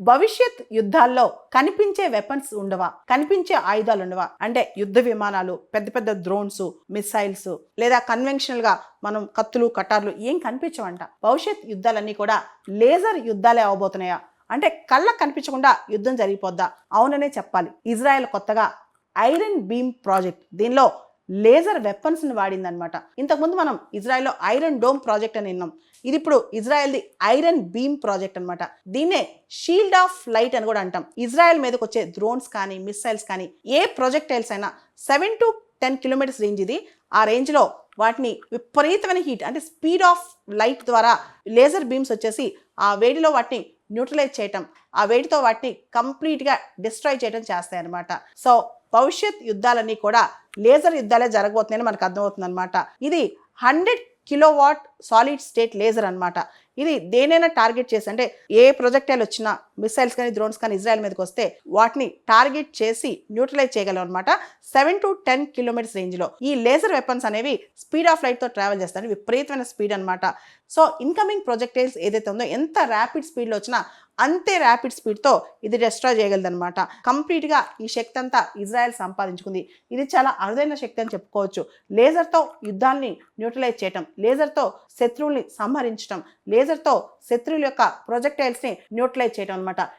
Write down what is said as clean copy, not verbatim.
భవిష్యత్ యుద్ధాల్లో కనిపించే వెపన్స్ ఉండవా, కనిపించే ఆయుధాలు ఉండవా అంటే యుద్ధ విమానాలు, పెద్ద పెద్ద డ్రోన్స్, మిసైల్స్, లేదా కన్వెన్షనల్ గా మనం కత్తులు కటార్లు ఏం కనిపించవంట. భవిష్యత్ యుద్ధాలన్నీ కూడా లేజర్ యుద్ధాలే అవబోతున్నాయా అంటే కళ్ళకు కనిపించకుండా యుద్ధం జరిగిపోద్దా? అవుననే చెప్పాలి. ఇజ్రాయెల్ కొత్తగా ఐరన్ బీమ్ ప్రాజెక్ట్, దీనిలో లేజర్ వెపన్స్ ని వాడిందనమాట. ఇంతకుముందు మనం ఇజ్రాయెల్లో ఐరన్ డోమ్ ప్రాజెక్ట్ అని విన్నాం. ఇది ఇప్పుడు ఇజ్రాయెల్ది ఐరన్ బీమ్ ప్రాజెక్ట్ అనమాట. దీన్నే షీల్డ్ ఆఫ్ లైట్ అని కూడా అంటాం. ఇజ్రాయెల్ మీదకి వచ్చే డ్రోన్స్ కానీ, మిసైల్స్ కానీ, ఏ ప్రొజెక్టైల్స్ అయినా 7 to 10 కిలోమీటర్స్ రేంజ్ ఇది. ఆ రేంజ్లో వాటిని విపరీతమైన హీట్ అంటే స్పీడ్ ఆఫ్ లైట్ ద్వారా లేజర్ బీమ్స్ వచ్చేసి ఆ వేడిలో వాటిని న్యూట్రలైజ్ చేయటం, ఆ వేడితో వాటిని కంప్లీట్గా డిస్ట్రాయ్ చేయడం చేస్తాయన్నమాట. సో భవిష్యత్ యుద్ధాలన్నీ కూడా లేజర్ యుద్ధాలే జరగబోతున్నాయని మనకు అర్థమవుతుంది అనమాట. ఇది 100 కిలోవాట్ సాలిడ్ స్టేట్ లేజర్ అనమాట. ఇది దేనైనా టార్గెట్ చేసి అంటే ఏ ప్రొజెక్టైల్ వచ్చినా, మిసైల్స్ కానీ డ్రోన్స్ కానీ ఇజ్రాయెల్ మీదకి వస్తే వాటిని టార్గెట్ చేసి న్యూట్రలైజ్ చేయగలం అనమాట 7 to 10 కిలోమీటర్స్ రేంజ్లో. ఈ లేజర్ వెపన్స్ అనేవి స్పీడ్ ఆఫ్ లైట్తో ట్రావెల్ చేస్తాయి, విపరీతమైన స్పీడ్ అనమాట. సో ఇన్కమింగ్ ప్రొజెక్టైల్స్ ఏదైతే ఉందో ఎంత ర్యాపిడ్ స్పీడ్లో వచ్చినా అంతే ర్యాపిడ్ స్పీడ్తో ఇది డిస్ట్రాయ్ చేయగలదనమాట. కంప్లీట్గా ఈ శక్తి అంతా ఇజ్రాయెల్ సంపాదించుకుంది. ఇది చాలా అరుదైన శక్తి అని చెప్పుకోవచ్చు. లేజర్తో యుద్ధాన్ని న్యూట్రలైజ్ చేయటం, లేజర్తో శత్రువుల్ని సంహరించడం, లేజర్తో శత్రువుల యొక్క ప్రొజెక్టైల్స్ని న్యూట్రలైజ్ చేయడం అనమాట.